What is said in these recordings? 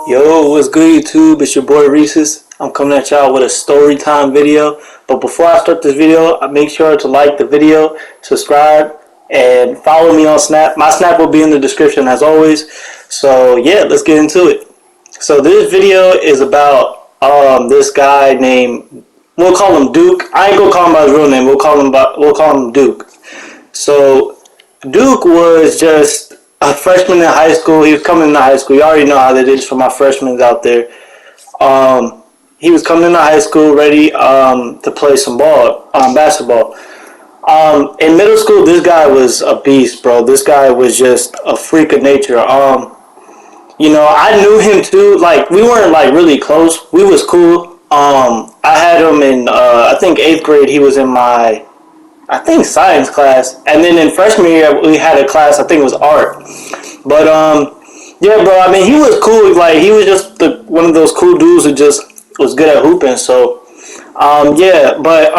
Yo, what's good YouTube? It's your boy Reese's. I'm coming at y'all with a story time video. But before I start this video, make sure to like the video, subscribe, and follow me on Snap. My Snap will be in the description as always. So yeah, let's get into it. So this video is about this guy named, we'll call him Duke. I ain't gonna call him by his real name. We'll call him Duke. So Duke was just a freshman in high school. He was coming into high school. You already know how that is for my freshmen out there. He was coming into high school ready to play some basketball. In middle school, this guy was a beast, bro. This guy was just a freak of nature. I knew him too. Like, we weren't like really close. We was cool. I had him in I think 8th grade. He was in my science class, and then in freshman year we had a class. I think it was art. But yeah, bro. I mean, he was cool. Like, he was just one of those cool dudes who just was good at hooping. So yeah. But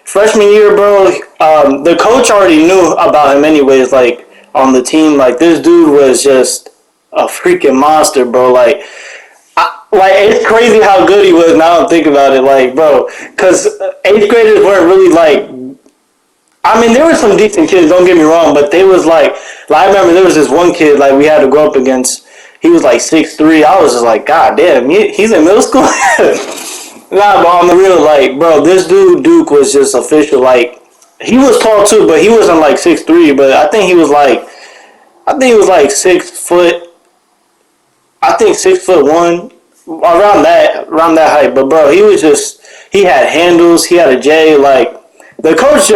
freshman year, bro, the coach already knew about him anyways. Like, on the team, like, this dude was just a freaking monster, bro. Like, it's crazy how good he was. Now I'm thinking about it, like, bro, because 8th graders weren't really like. I mean, there were some decent kids, don't get me wrong, but they was like I remember there was this one kid, like, we had to go up against. He was like 6'3". I was just like, God damn, he's in middle school? Nah, but on the real, like, bro, this dude, Duke, was just official. Like, he was tall too, but he wasn't like 6'3", but I think he was like 6 foot, I think 6'1", around that height. But bro, he had handles, he had a J, like, the coach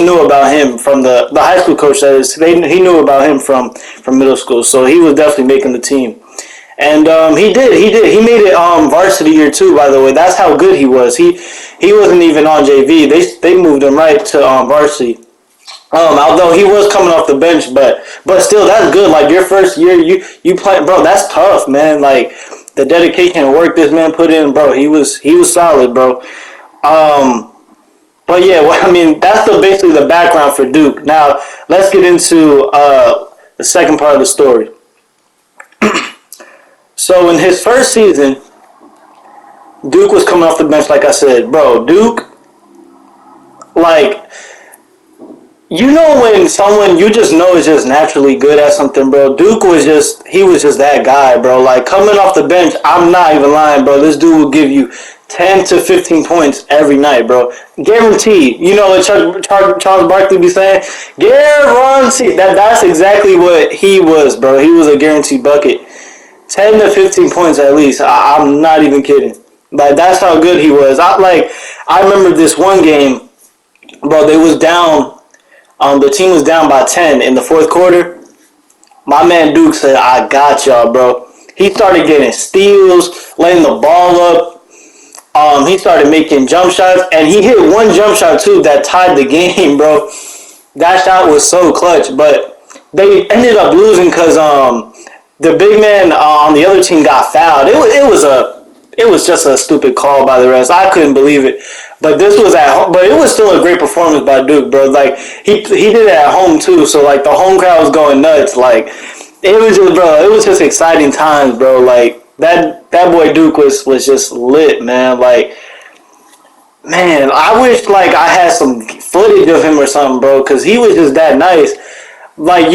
knew about him from the high school coach. That is, he knew about him from middle school, so he was definitely making the team. And he made it varsity year too. By the way, that's how good he was. He wasn't even on JV. They moved him right to varsity. Although he was coming off the bench, but still, that's good. Like, your first year, you play, bro. That's tough, man. Like, the dedication and work this man put in, bro. He was solid, bro. But yeah, well, I mean, that's basically the background for Duke. Now, let's get into the second part of the story. So, in his first season, Duke was coming off the bench, like I said. Bro, Duke, like, you know when someone you just know is just naturally good at something, bro. Duke was just that guy, bro. Like, coming off the bench, I'm not even lying, bro. This dude will give you 10 to 15 points every night, bro. Guaranteed. You know what Charles Barkley be saying? Guaranteed. That's exactly what he was, bro. He was a guaranteed bucket. 10 to 15 points at least. I'm not even kidding. Like, that's how good he was. I remember this one game, bro. They was down. The team was down by 10 in the fourth quarter. My man Duke said, "I got y'all, bro." He started getting steals, laying the ball up. He started making jump shots, and he hit one jump shot too that tied the game, bro. That shot was so clutch, but they ended up losing because the big man on the other team got fouled. It was just a stupid call by the refs. I couldn't believe it. But this was at home. But it was still a great performance by Duke, bro. Like, he did it at home too. So, like, the home crowd was going nuts. Like, it was just exciting times, bro. Like, that boy Duke was just lit, man. Like, man, I wish, like, I had some footage of him or something, bro, because he was just that nice. Like,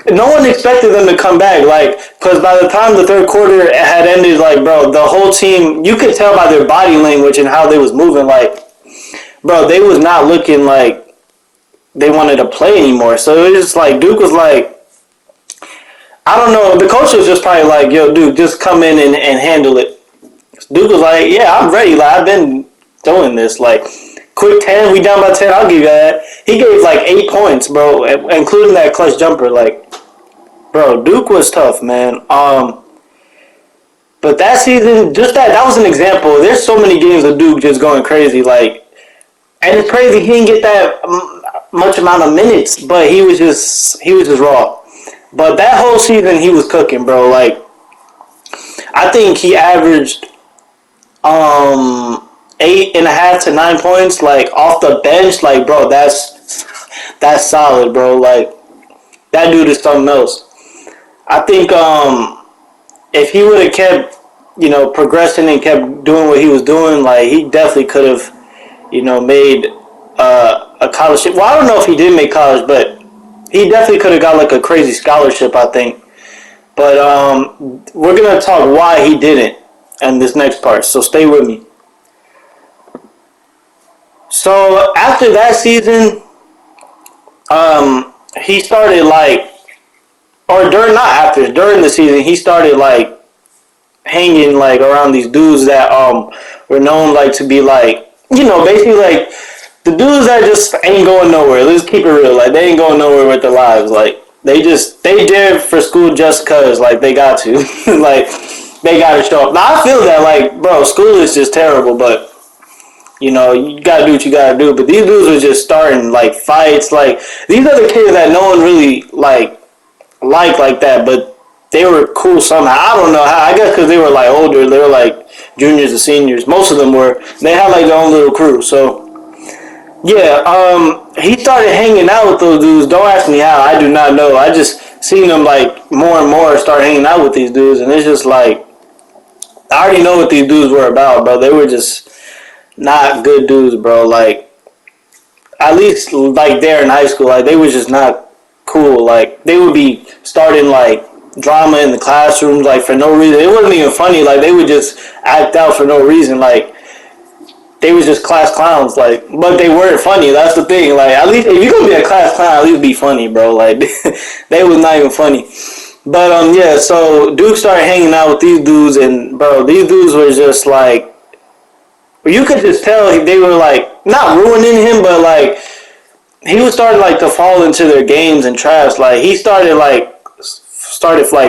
no one expected them to come back, like, because by the time the third quarter had ended, like, bro, the whole team, you could tell by their body language and how they was moving, like, bro, they was not looking like they wanted to play anymore. So it was just like, Duke was like, I don't know, the coach was just probably like, yo, Duke, just come in and handle it. Duke was like, yeah, I'm ready, like, I've been doing this, like, quick 10, we down by 10, I'll give you that. He gave like 8 points, bro, including that clutch jumper. Like, bro, Duke was tough, man. But that season, just that was an example. There's so many games of Duke just going crazy, like, and it's crazy he didn't get that much amount of minutes, but he was just raw. But that whole season he was cooking, bro. Like, I think he averaged 8.5 to 9 points, like, off the bench. Like, bro, that's solid, bro. Like, that dude is something else. I think if he would have kept, progressing and kept doing what he was doing, like he definitely could have, made a college. Well, I don't know if he did make college, but he definitely could have got like a crazy scholarship, I think. But we're gonna talk why he didn't in this next part. So stay with me. So after that season, he started like, or during not after during the season, he started like hanging like around these dudes that were known like to be like, basically like the dudes that just ain't going nowhere. Let's keep it real. Like they ain't going nowhere with their lives. Like they did for school just cause like they got to. Like they gotta show up. Now I feel that like bro, school is just terrible, but you gotta do what you gotta do. But these dudes were just starting like fights. Like these are the kids that no one really like that, but they were cool somehow. I don't know how. I guess because they were like older. They were like juniors and seniors. Most of them were. They had like their own little crew. So yeah, he started hanging out with those dudes. Don't ask me how. I do not know. I just seen them like more and more start hanging out with these dudes, and it's just like I already know what these dudes were about, bro. They were just not good dudes, bro. Like at least like there in high school, like they were just not cool. Like they would be starting like drama in the classrooms, like for no reason. It wasn't even funny. Like they would just act out for no reason. Like they was just class clowns, like, but they weren't funny. That's the thing. Like, at least if you gonna be a class clown, at least be funny, bro. Like, they was not even funny. But yeah. So Duke started hanging out with these dudes, and bro, these dudes were just like, you could just tell they were like not ruining him, but like he was starting like to fall into their games and traps. Like he started like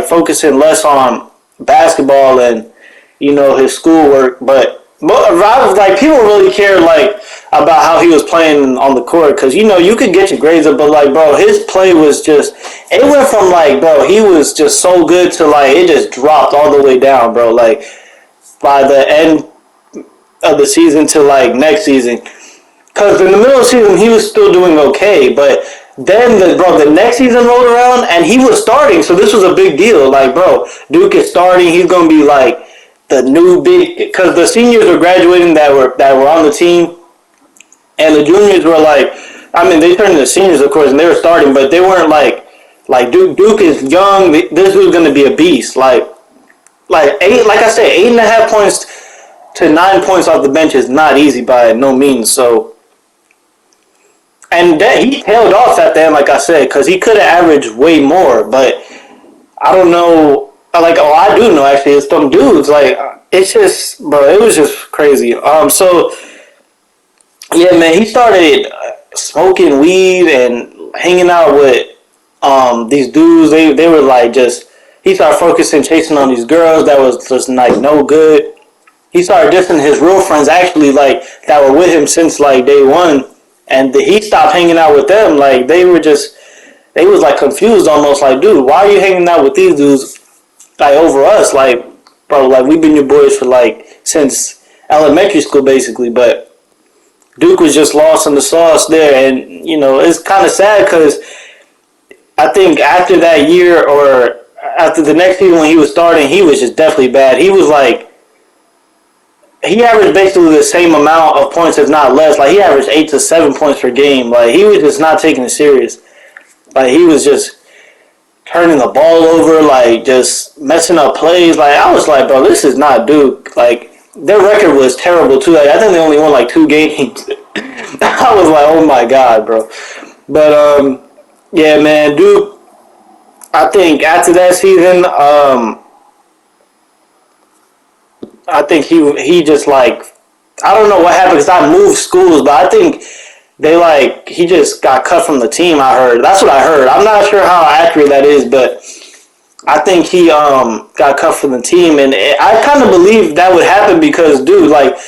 focusing less on basketball and his schoolwork, but like people really cared like about how he was playing on the court because you could get your grades up, but like bro, his play was just it went from like bro he was just so good to like it just dropped all the way down, bro. Like by the end of the season to like next season, because in the middle of the season he was still doing okay, but then the next season rolled around and he was starting, so this was a big deal. Like bro, Duke is starting, he's gonna be like the new big, because the seniors were graduating that were on the team, and the juniors were like, I mean they turned into seniors of course and they were starting, but they weren't like Duke is young. This was gonna be a beast. Like eight, like I said, 8.5 points to 9 points off the bench is not easy by no means. So, and then he tailed off at the end, like I said, because he could have averaged way more. But I don't know. Like, oh, I do know actually. It's some dudes. Like, it's just, bro. It was just crazy. So yeah, man. He started smoking weed and hanging out with these dudes. They were like just. He started focusing, chasing on these girls that was just like no good. He started dissing his real friends actually like that were with him since like day one, and he stopped hanging out with them. Like they was like confused almost. Like, dude, why are you hanging out with these dudes like over us? Like, bro, like we've been your boys for like since elementary school basically. But Duke was just lost in the sauce there, and it's kind of sad because I think after that year or after the next season when he was starting, he was just definitely bad. He was like. He averaged basically the same amount of points, if not less. Like, he averaged 8 to 7 points per game. Like, he was just not taking it serious. Like, he was just turning the ball over, like, just messing up plays. Like, I was like, bro, this is not Duke. Like, their record was terrible, too. Like, I think they only won, like, 2 games. I was like, oh, my God, bro. But, yeah, man, Duke, I think after that season, I think he just like I don't know what happened because I moved schools, but I think he just got cut from the team. I heard that's what I heard. I'm not sure how accurate that is, but I think he got cut from the team, and I kind of believe that would happen because dude, like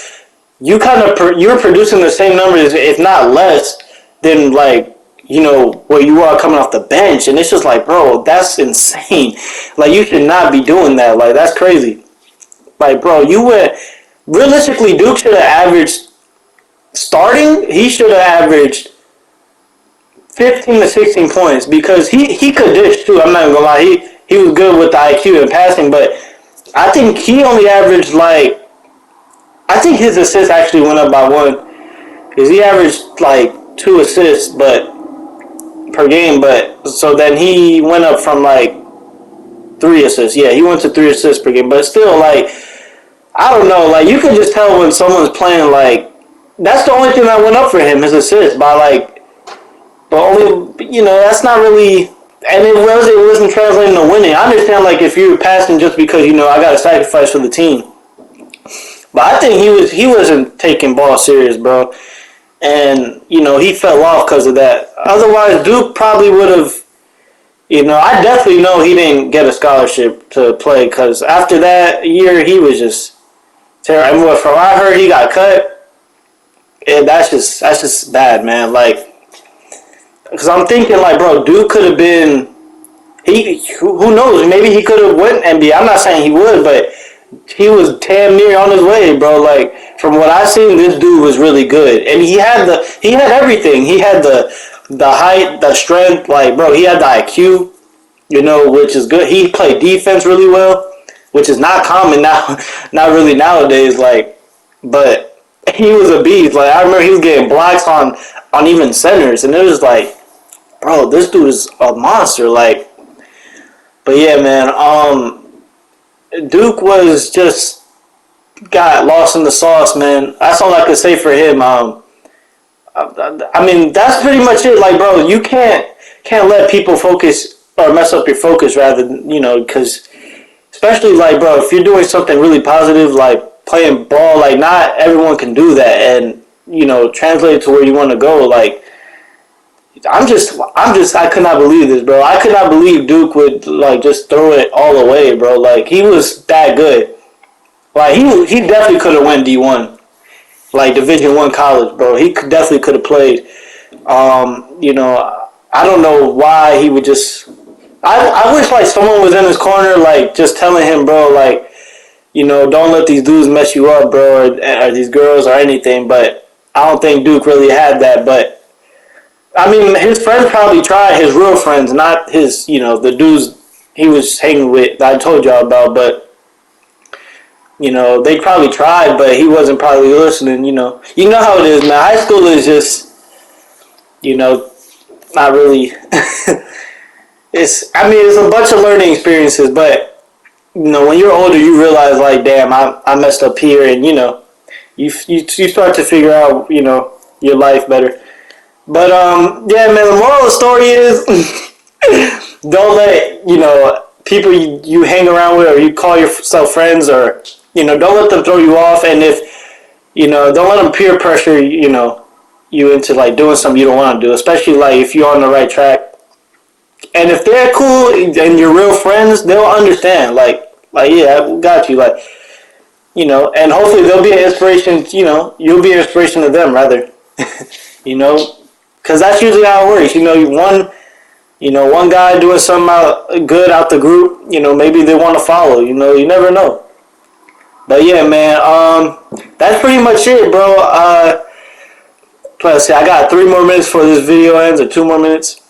you're producing the same numbers, if not less, than like where you are coming off the bench, and it's just like bro, that's insane. Like you should not be doing that. Like that's crazy. Like, bro, realistically, Duke should have averaged, starting, he should have averaged 15 to 16 points because he could dish, too. I'm not even going to lie. He was good with the IQ and passing, but I think he only averaged like. I think his assists actually went up by one because he averaged like 2 assists, but per game. But so then he went up from like 3 assists. Yeah, he went to 3 assists per game, but still like. I don't know. Like you can just tell when someone's playing. Like that's the only thing that went up for him, his assist by like. But only that's not really. And it wasn't translating to winning. I understand like if you're passing just because I got to sacrifice for the team. But I think he wasn't taking ball serious, bro. And he fell off because of that. Otherwise, Duke probably would have. I definitely know he didn't get a scholarship to play because after that year he was just terrible. And from what I heard, he got cut. And that's just bad, man. Like, because I'm thinking like, bro, Duke could have been. Who knows? Maybe he could have went NBA. I'm not saying he would, but he was damn near on his way, bro. Like from what I seen, this dude was really good, and he had everything. He had the height, the strength. Like, bro, he had the IQ, which is good. He played defense really well, which is not common now, not really nowadays. Like, but he was a beast. Like I remember he was getting blocks on even centers, and it was like, bro, this dude is a monster. Like, but yeah, man. Duke was just got lost in the sauce, man. That's all I could say for him. I mean, that's pretty much it. Like, bro, you can't let people focus or mess up your focus, rather, because especially like, bro, if you're doing something really positive, like playing ball, like not everyone can do that, and translate it to where you want to go. Like, I could not believe this, bro. I could not believe Duke would like just throw it all away, bro. Like he was that good. Like he definitely could have went D1, like Division I college, bro. He definitely could have played. I don't know why he would just. I wish like someone was in his corner, like just telling him, bro, like don't let these dudes mess you up, bro, or these girls or anything. But I don't think Duke really had that, but. I mean, his friends probably tried, his real friends, not his, the dudes he was hanging with that I told y'all about, but, they probably tried, but he wasn't probably listening, You know how it is, man. High school is just, not really, it's a bunch of learning experiences, but, when you're older, you realize, like, damn, I messed up here, and, you start to figure out, your life better. But yeah, man. The moral of the story is, don't let people you hang around with or you call yourself friends or don't let them throw you off. And if don't let them peer pressure you into like doing something you don't want to do. Especially like if you're on the right track. And if they're cool and you're real friends, they'll understand. Like yeah, I got you. Like and hopefully they'll be an inspiration. You'll be an inspiration to them rather. Because that's usually how it works. One guy doing something good out the group, maybe they want to follow. You never know. But yeah, man, that's pretty much it, bro. Let's see, I got 3 more minutes before this video ends, or 2 more minutes.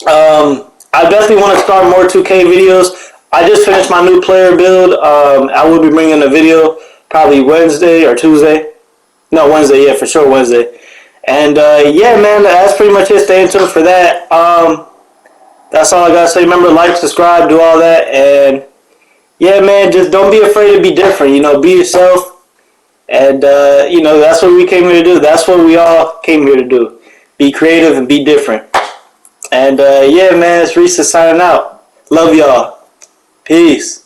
I definitely want to start more 2K videos. I just finished my new player build. I will be bringing a video probably Wednesday or Tuesday. No, Wednesday, yeah, for sure Wednesday. And yeah, man, that's pretty much it. Stay tuned for that. That's all I gotta say. Remember, like, subscribe, do all that, and yeah, man, just don't be afraid to be different. Be yourself, and that's what we came here to do. That's what we all came here to do. Be creative and be different. And yeah, man, it's Reese signing out. Love y'all. Peace.